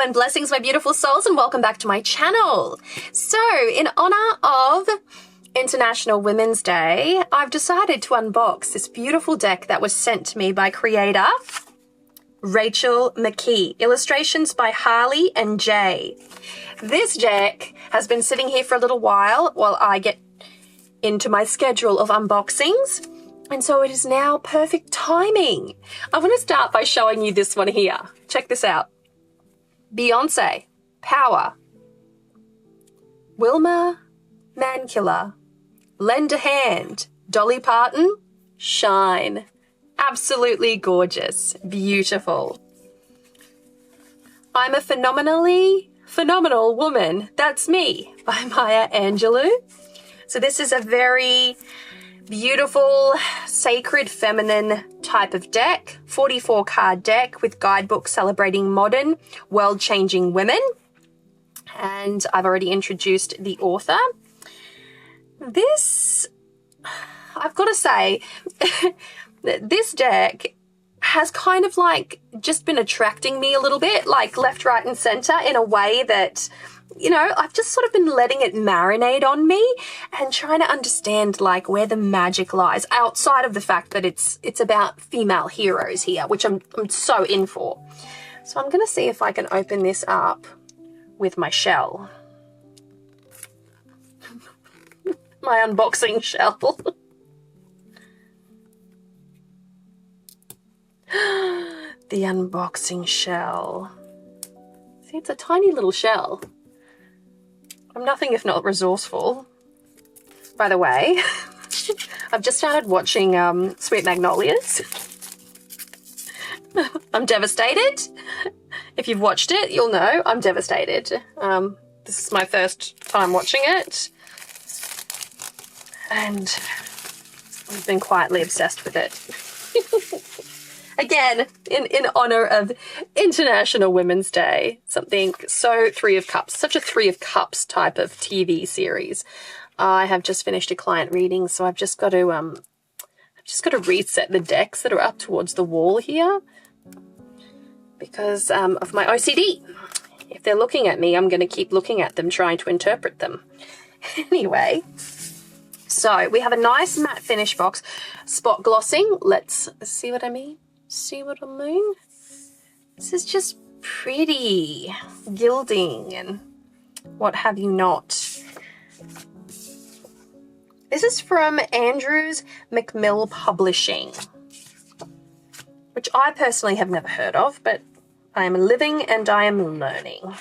and blessings, my beautiful souls, and welcome back to my channel. So, in honor of International Women's Day, I've decided to unbox this beautiful deck that was sent to me by creator Rachel McKee. Illustrations by Harley and Jay. This deck has been sitting here for a little while I get into my schedule of unboxings. And so it is now perfect timing. I want to start by showing you this one here. Check this out. Beyonce, Power. Wilma, Mankiller. Lend a Hand, Dolly Parton, Shine. Absolutely gorgeous, beautiful. I'm a phenomenal woman. That's me, by Maya Angelou. So this is a very beautiful, sacred, feminine type of deck, 44 card deck with guidebook celebrating modern, world-changing women. And I've already introduced the author. This, I've got to say, this deck has kind of like just been attracting me a little bit, like left, right, and center in a way that, you know, I've just sort of been letting it marinate on me and trying to understand like where the magic lies outside of the fact that it's about female heroes here, which I'm so in for. So I'm going to see if I can open this up with my shell. My unboxing shell. The unboxing shell. See, it's a tiny little shell. I'm nothing if not resourceful. By the way, I've just started watching Sweet Magnolias. I'm devastated. If you've watched it, you'll know I'm devastated. This is my first time watching it. And I've been quietly obsessed with it. Again, in honor of International Women's Day, something so Three of Cups, such a Three of Cups type of TV series. I have just finished a client reading, so I've just got to reset the decks that are up towards the wall here because of my OCD. If they're looking at me, I'm going to keep looking at them, trying to interpret them. Anyway, so we have a nice matte finish box, spot glossing. Let's see what I mean. See what I mean? This is just pretty gilding and what have you not. This is from Andrews McMill Publishing, which I personally have never heard of, but I am living and I am learning.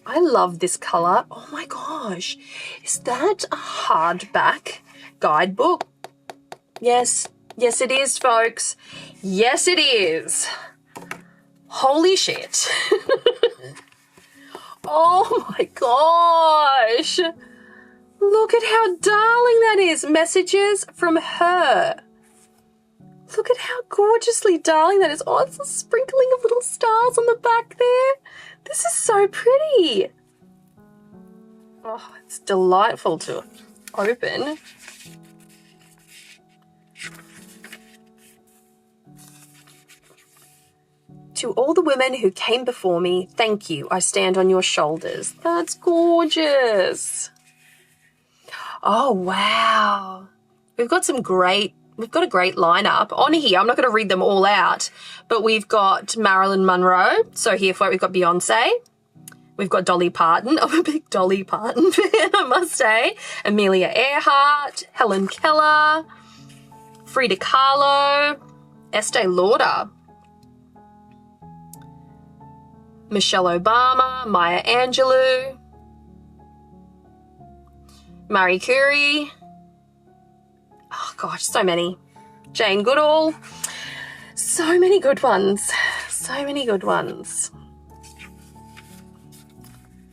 I love this color. Oh my gosh. Is that a hardback guidebook? Yes. Yes, it is, folks. Yes, it is. Holy shit. Oh my gosh. Look at how darling that is. Messages from her. Look at how gorgeously darling that is. Oh, it's a sprinkling of little stars on the back there. This is so pretty. Oh, it's delightful to open. To all the women who came before me, thank you. I stand on your shoulders. That's gorgeous. Oh, wow. We've got a great lineup on here. I'm not going to read them all out, but we've got Marilyn Monroe. So here for it, we've got Beyonce. We've got Dolly Parton. I'm a big Dolly Parton fan, I must say. Amelia Earhart, Helen Keller, Frida Kahlo, Estee Lauder, Michelle Obama, Maya Angelou, Marie Curie. Oh gosh, so many. Jane Goodall. So many good ones. So many good ones.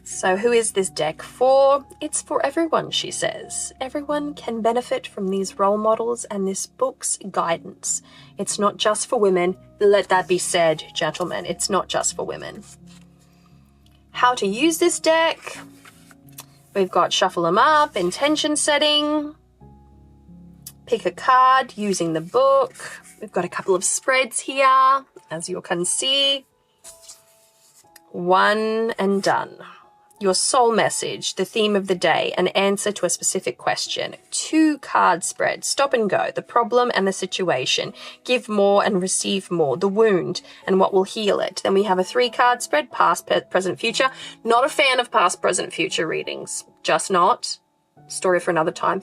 So who is this deck for? It's for everyone, she says. Everyone can benefit from these role models and this book's guidance. It's not just for women. Let that be said, gentlemen. It's not just for women. How to use this deck. We've got shuffle them up, intention setting, pick a card using the book. We've got a couple of spreads here, as you can see. One and done. Your soul message, the theme of the day, an answer to a specific question. 2 card spread, stop and go, the problem and the situation. Give more and receive more, the wound and what will heal it. Then we have a 3 card spread, past, present, future. Not a fan of past, present, future readings. Just not. Story for another time.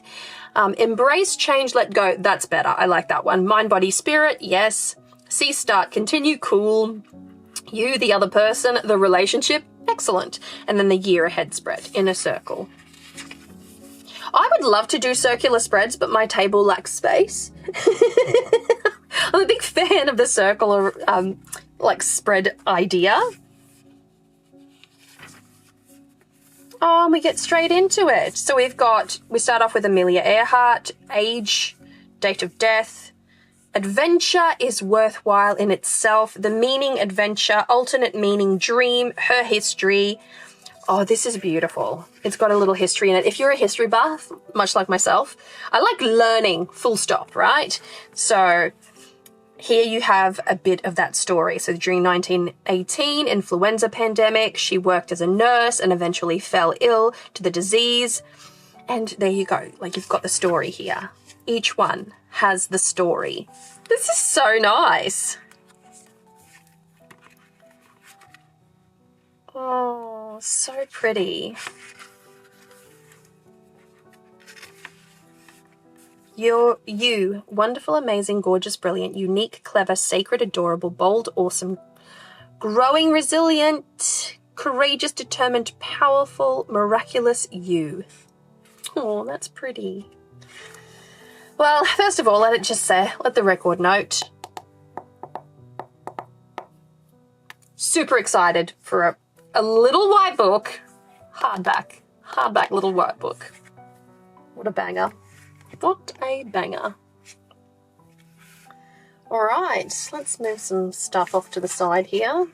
Embrace, change, let go. That's better. I like that one. Mind, body, spirit. Yes. Cease, start, continue. Cool. You, the other person, the relationship. Excellent. And then the year ahead spread in a circle. I would love to do circular spreads, but my table lacks space. I'm a big fan of the circular like spread idea. Oh, and we get straight into it. So we start off with Amelia Earhart, age, date of death. Adventure is worthwhile in itself. The meaning, adventure, alternate meaning, dream, her history. Oh, this is beautiful. It's got a little history in it. If you're a history buff, much like myself, I like learning, full stop, right? So here you have a bit of that story. So during 1918, influenza pandemic, she worked as a nurse and eventually fell ill to the disease. And there you go. Like, you've got the story here. Each one has the story. This is so nice. Oh, so pretty. You, wonderful, amazing, gorgeous, brilliant, unique, clever, sacred, adorable, bold, awesome, growing, resilient, courageous, determined, powerful, miraculous you. Oh, that's pretty. Well, first of all, let the record note. Super excited for a little white book. Hardback little white book. What a banger. What a banger. All right, let's move some stuff off to the side here.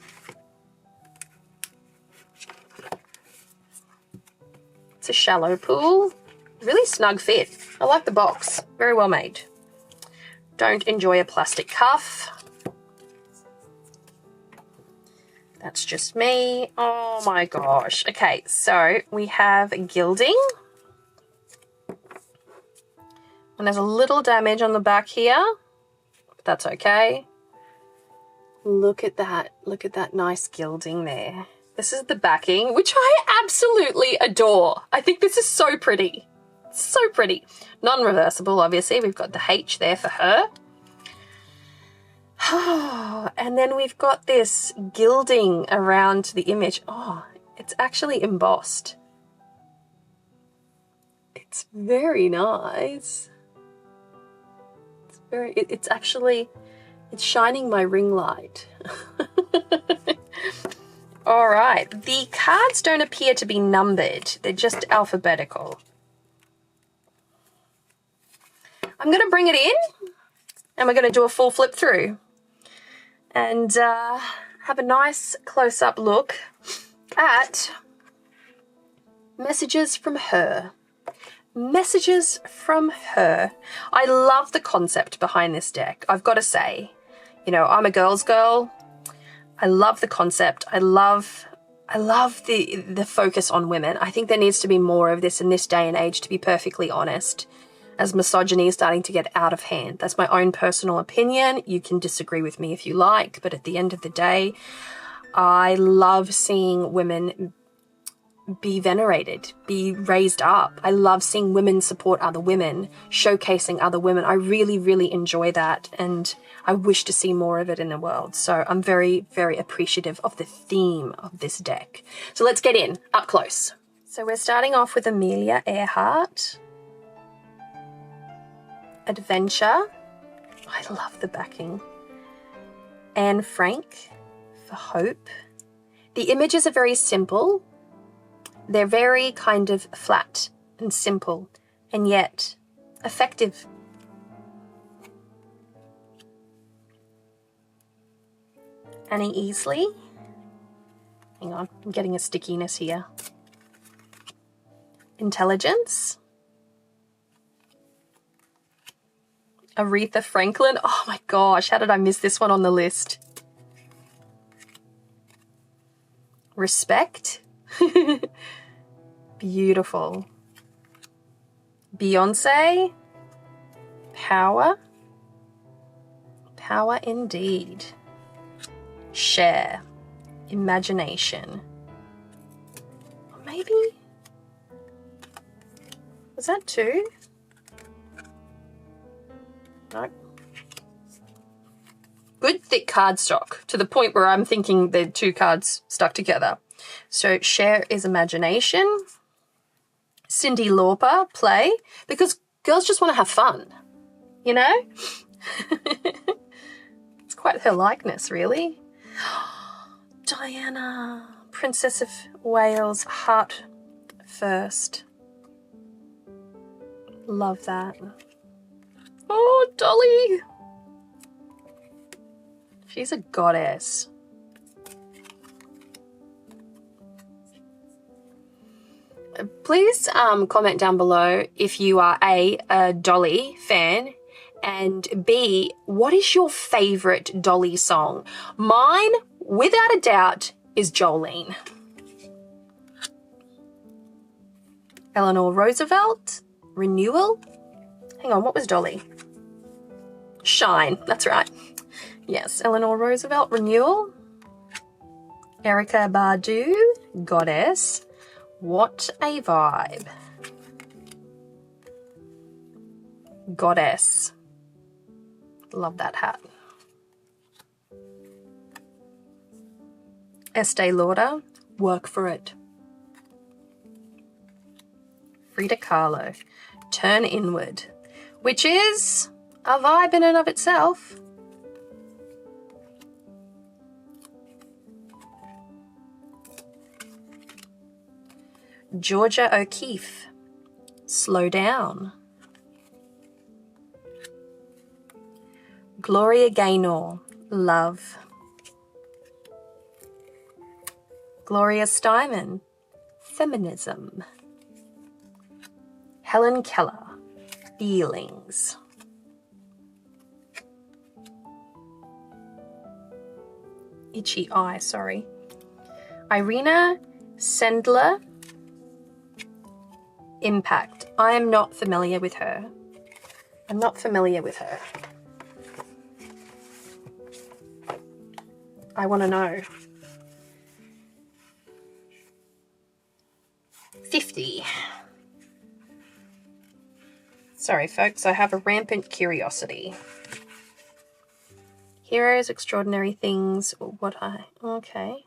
It's a shallow pool. Really snug fit. I like the box. Very well made. Don't enjoy a plastic cuff. That's just me. Oh my gosh. Okay, so we have gilding. And there's a little damage on the back here. But that's okay. Look at that. Look at that nice gilding there. This is the backing, which I absolutely adore. I think this is so pretty. So pretty. Non-reversible, obviously. We've got the H there for her. And then we've got this gilding around the image. Oh, it's actually embossed. It's very nice. It's shining my ring light. All right. The cards don't appear to be numbered. They're just alphabetical. I'm going to bring it in and we're going to do a full flip through and have a nice close-up look at messages from her. Messages from her. I love the concept behind this deck. I've got to say, you know, I'm a girl's girl. I love the concept. I love the focus on women. I think there needs to be more of this in this day and age, to be perfectly honest, as misogyny is starting to get out of hand. That's my own personal opinion. You can disagree with me if you like, but at the end of the day, I love seeing women be venerated, be raised up. I love seeing women support other women, showcasing other women. I really, really enjoy that, and I wish to see more of it in the world. So I'm very, very appreciative of the theme of this deck. So let's get in, up close. So we're starting off with Amelia Earhart. Adventure. I love the backing. Anne Frank for hope. The images are very simple. They're very kind of flat and simple, and yet effective. Annie Easley. Hang on, I'm getting a stickiness here. Intelligence. Aretha Franklin. Oh my gosh, how did I miss this one on the list? Respect. Beautiful. Beyonce. Power. Power indeed. Share. Imagination. Maybe. Was that 2? No. Good thick cardstock to the point where I'm thinking they're 2 cards stuck together. So share is imagination. Cyndi Lauper, play, because girls just want to have fun, you know? It's quite her likeness, really. Diana, Princess of Wales, heart first. Love that. Oh, Dolly. She's a goddess. Please comment down below if you are a Dolly fan, and B, what is your favourite Dolly song? Mine, without a doubt, is Jolene. Eleanor Roosevelt, Renewal. Hang on, what was Dolly? Shine, that's right. Yes, Eleanor Roosevelt, Renewal. Erykah Badu, Goddess. What a vibe. Goddess. Love that hat. Estee Lauder, Work for It. Frida Kahlo, Turn Inward, which is a vibe in and of itself. Georgia O'Keeffe, Slow Down. Gloria Gaynor, Love. Gloria Steinem, Feminism. Helen Keller, Feelings. Itchy eye, sorry. Irina Sendler, Impact. I am not familiar with her. I'm not familiar with her. I want to know. 50. Sorry, folks, I have a rampant curiosity. Heroes, extraordinary things, okay.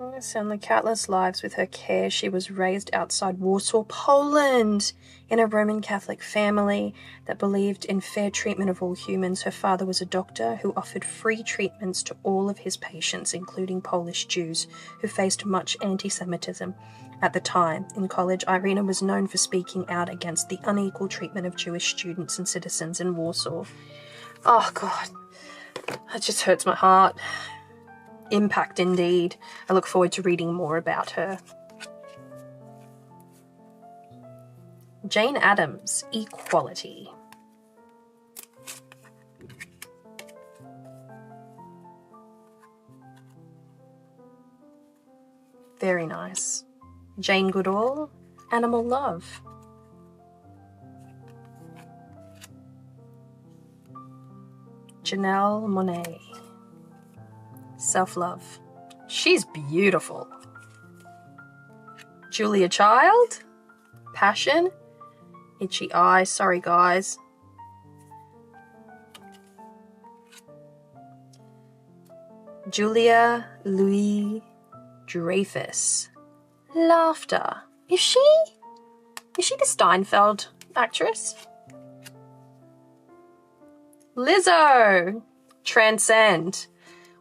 Only countless lives with her care. She was raised outside Warsaw, Poland, in a Roman Catholic family that believed in fair treatment of all humans. Her father was a doctor who offered free treatments to all of his patients, including Polish Jews, who faced much anti-Semitism. At the time, in college, Irina was known for speaking out against the unequal treatment of Jewish students and citizens in Warsaw. Oh, God. That just hurts my heart. Impact indeed. I look forward to reading more about her. Jane Addams, Equality. Very nice. Jane Goodall, Animal Love. Janelle Monáe, Self-Love. She's beautiful. Julia Child, Passion. Itchy eye, sorry guys. Julia Louis-Dreyfus, Laughter. Is she the Steinfeld actress? Lizzo, Transcend.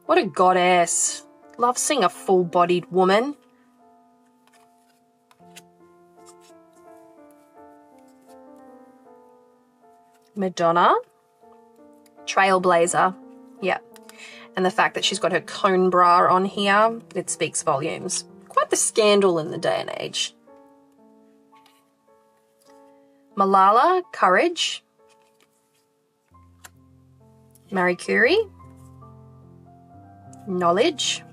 What a goddess. Love seeing a full-bodied woman. Madonna, Trailblazer. Yeah. And the fact that she's got her cone bra on here, it speaks volumes. Quite the scandal in the day and age. Malala, Courage. Marie Curie. knowledge.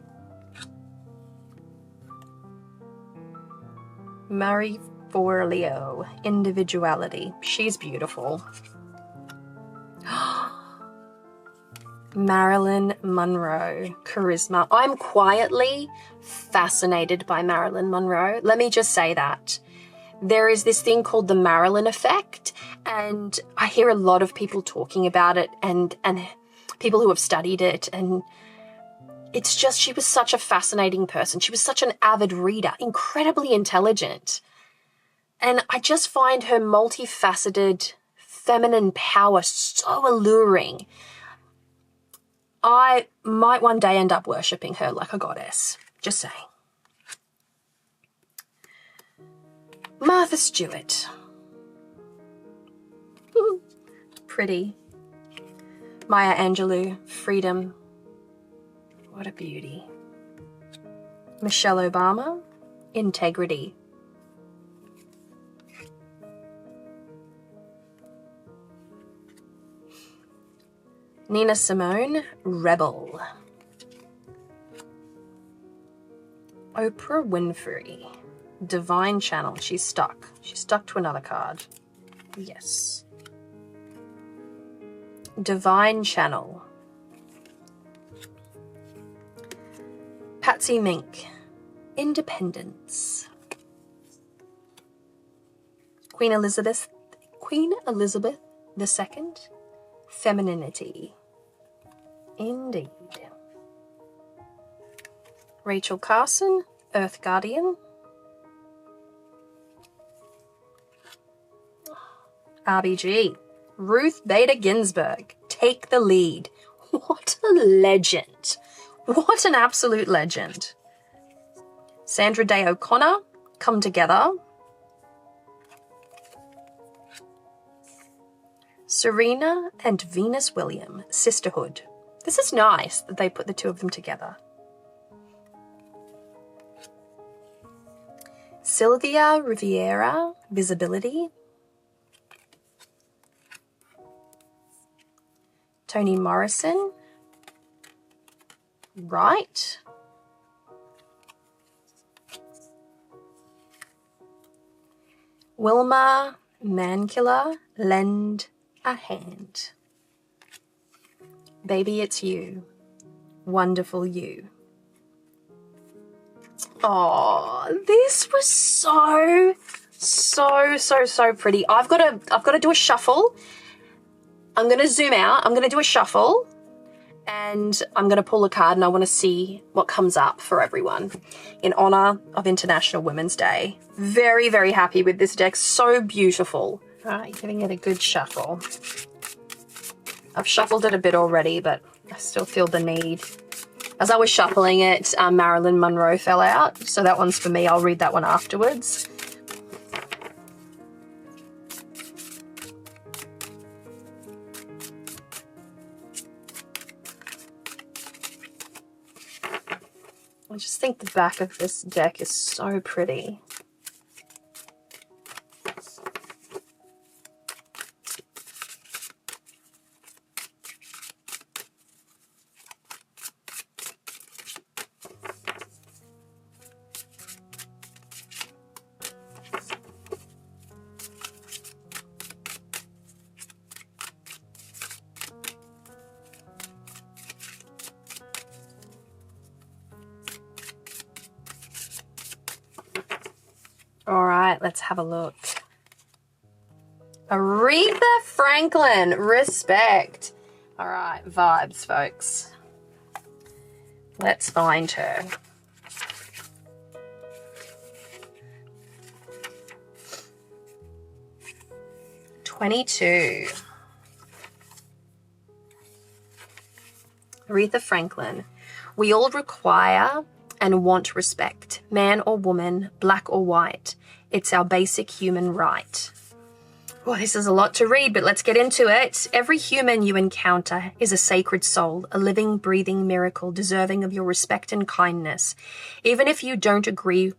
Marie Forleo, individuality. She's beautiful. Marilyn Monroe, charisma. I'm quietly fascinated by Marilyn Monroe. Let me just say that. There is this thing called the Marilyn effect, and I hear a lot of people talking about it and people who have studied it, and it's just, she was such a fascinating person. She was such an avid reader, incredibly intelligent. And I just find her multifaceted feminine power so alluring. I might one day end up worshipping her like a goddess. Just saying. Martha Stewart. Pretty. Maya Angelou, freedom. What a beauty. Michelle Obama, integrity. Nina Simone, rebel. Oprah Winfrey, divine channel. She's stuck. She's stuck to another card. Yes. Divine channel. Patsy Mink, independence. Queen Elizabeth II, femininity. Indeed. Rachel Carson, Earth Guardian. RBG, Ruth Bader Ginsburg, take the lead. What a legend. What an absolute legend. Sandra Day O'Connor, come together. Serena and Venus Williams, sisterhood. This is nice that they put the two of them together. Sylvia Riviera, visibility. Toni Morrison, right. Wilma Mankiller, lend a hand. Baby, it's you. Wonderful you. Oh, this was so pretty. I've got to do a shuffle. I'm going to zoom out. I'm going to do a shuffle and I'm going to pull a card and I want to see what comes up for everyone in honor of International Women's Day. Very, very happy with this deck. So beautiful. All right, giving it a good shuffle. I've shuffled it a bit already, but I still feel the need. As I was shuffling it, Marilyn Monroe fell out. So that one's for me. I'll read that one afterwards. I just think the back of this deck is so pretty. All right, let's have a look. Aretha Franklin, respect. All right, vibes, folks. Let's find her. "22. Aretha Franklin. We all require and want respect, man or woman, black or white. It's our basic human right." Well, this is a lot to read, but let's get into it. Every human you encounter is a sacred soul, a living, breathing miracle deserving of your respect and kindness. Even if you don't agree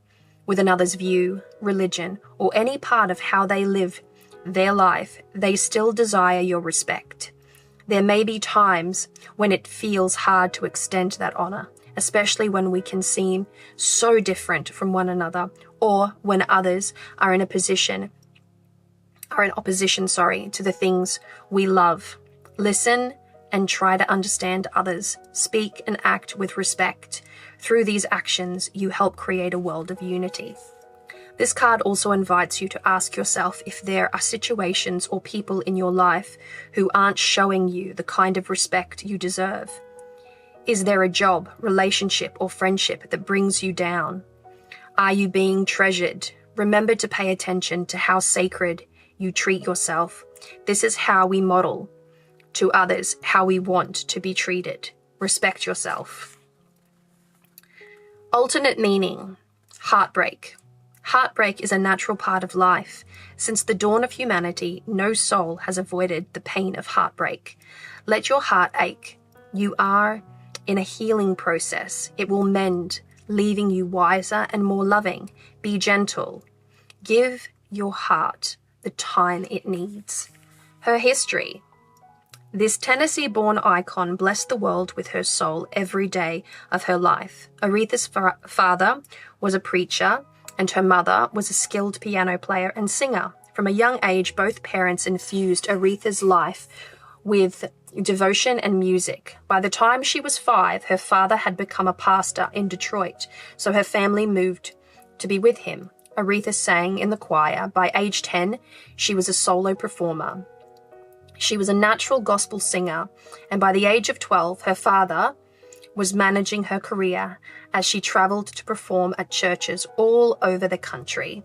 with another's view, religion, or any part of how they live their life, they still desire your respect. There may be times when it feels hard to extend that honor, especially when we can seem so different from one another, or when others are in opposition to the things we love. Listen and try to understand others. Speak and act with respect. Through these actions, you help create a world of unity. This card also invites you to ask yourself if there are situations or people in your life who aren't showing you the kind of respect you deserve. Is there a job, relationship, or friendship that brings you down? Are you being treasured? Remember to pay attention to how sacred you treat yourself. This is how we model to others how we want to be treated. Respect yourself. Alternate meaning, heartbreak. Heartbreak is a natural part of life. Since the dawn of humanity, no soul has avoided the pain of heartbreak. Let your heart ache. You are in a healing process. It will mend, leaving you wiser and more loving. Be gentle. Give your heart the time it needs. Her history. This Tennessee-born icon blessed the world with her soul every day of her life. Aretha's father was a preacher, and her mother was a skilled piano player and singer. From a young age, both parents infused Aretha's life with devotion and music. By the time she was 5, her father had become a pastor in Detroit, so her family moved to be with him. Aretha sang in the choir. By age 10, she was a solo performer. She was a natural gospel singer, and by the age of 12, her father was managing her career as she traveled to perform at churches all over the country.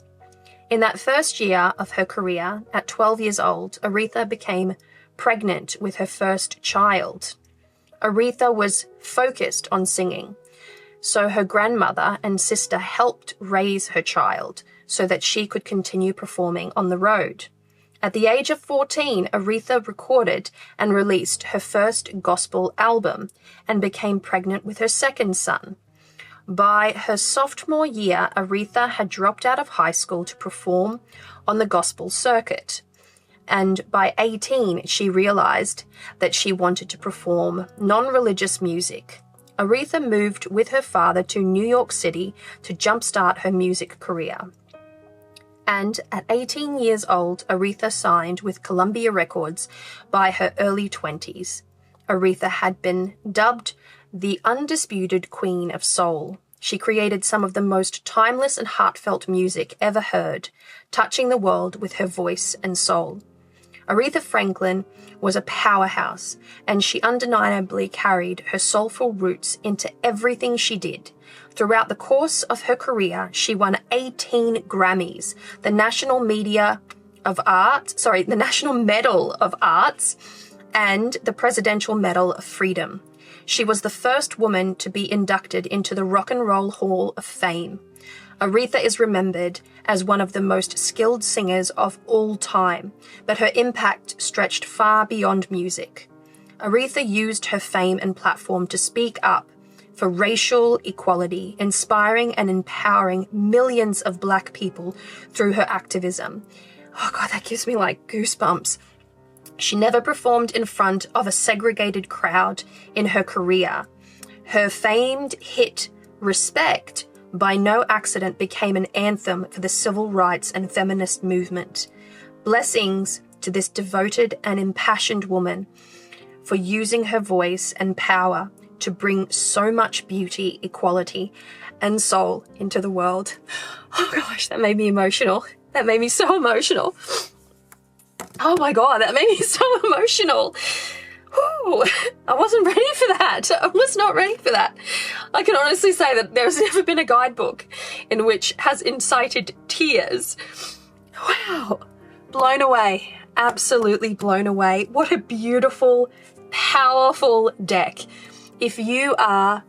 In that first year of her career, at 12 years old, Aretha became pregnant with her first child. Aretha was focused on singing, so her grandmother and sister helped raise her child so that she could continue performing on the road. At the age of 14, Aretha recorded and released her first gospel album and became pregnant with her second son. By her sophomore year, Aretha had dropped out of high school to perform on the gospel circuit. And by 18, she realized that she wanted to perform non-religious music. Aretha moved with her father to New York City to jumpstart her music career. And at 18 years old, Aretha signed with Columbia Records by her early 20s. Aretha had been dubbed the undisputed Queen of Soul. She created some of the most timeless and heartfelt music ever heard, touching the world with her voice and soul. Aretha Franklin was a powerhouse, and she undeniably carried her soulful roots into everything she did. Throughout the course of her career, she won 18 Grammys, the National Medal of Arts, and the Presidential Medal of Freedom. She was the first woman to be inducted into the Rock and Roll Hall of Fame. Aretha is remembered as one of the most skilled singers of all time, but her impact stretched far beyond music. Aretha used her fame and platform to speak up for racial equality, inspiring and empowering millions of Black people through her activism. Oh God, that gives me like goosebumps. She never performed in front of a segregated crowd in her career. Her famed hit, Respect, by no accident became an anthem for the civil rights and feminist movement. Blessings to this devoted and impassioned woman for using her voice and power to bring so much beauty, equality, and soul into the world. Oh gosh, that made me emotional. That made me so emotional. Oh my God, that made me so emotional. Whew, I wasn't ready for that. I was not ready for that. I can honestly say that there's never been a guidebook in which has incited tears. Wow, blown away, absolutely blown away. What a beautiful, powerful deck. If you are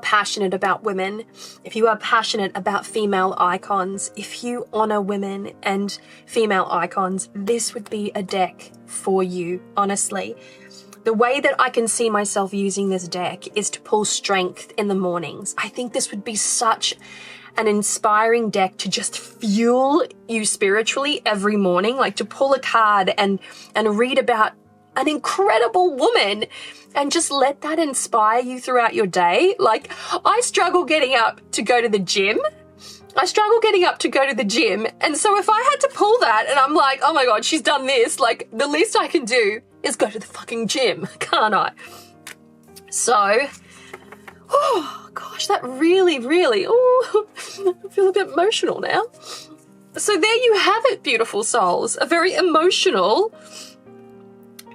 passionate about women, if you are passionate about female icons, if you honor women and female icons, this would be a deck for you, honestly. The way that I can see myself using this deck is to pull strength in the mornings. I think this would be such an inspiring deck to just fuel you spiritually every morning, like to pull a card and read about an incredible woman, and just let that inspire you throughout your day. Like, I struggle getting up to go to the gym. And so if I had to pull that and I'm like, oh my God, she's done this, like, the least I can do is go to the fucking gym, can't I? So, oh gosh, that really, oh, I feel a bit emotional now. So there you have it, beautiful souls. A very emotional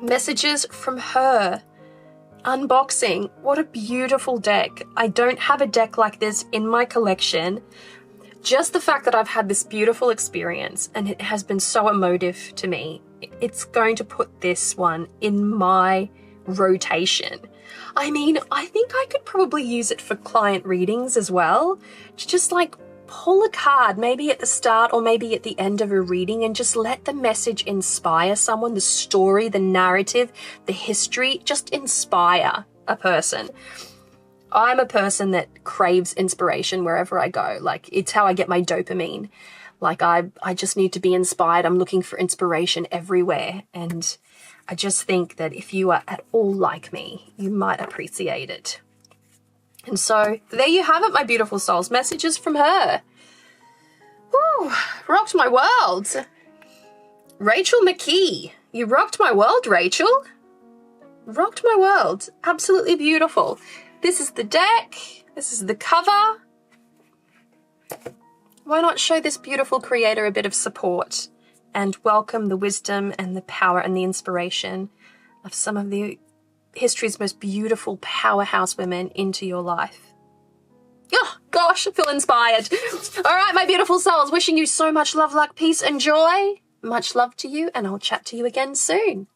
messages from her unboxing. What a beautiful deck. I don't have a deck like this in my collection. Just the fact that I've had this beautiful experience and it has been so emotive to me, it's going to put this one in my rotation. I mean, I think I could probably use it for client readings as well. To just like pull a card, maybe at the start or maybe at the end of a reading, and just let the message inspire someone, the story, the narrative, the history, just inspire a person. I'm a person that craves inspiration wherever I go. Like, it's how I get my dopamine. Like, I just need to be inspired. I'm looking for inspiration everywhere. And I just think that if you are at all like me, you might appreciate it. And so there you have it, my beautiful souls. Messages from her. Woo, rocked my world. Rachel McKee. You rocked my world, Rachel. Rocked my world. Absolutely beautiful. This is the deck. This is the cover. Why not show this beautiful creator a bit of support and welcome the wisdom and the power and the inspiration of some of the history's most beautiful powerhouse women into your life. Oh, gosh, I feel inspired. All right, my beautiful souls, wishing you so much love, luck, peace, and joy. Much love to you, and I'll chat to you again soon.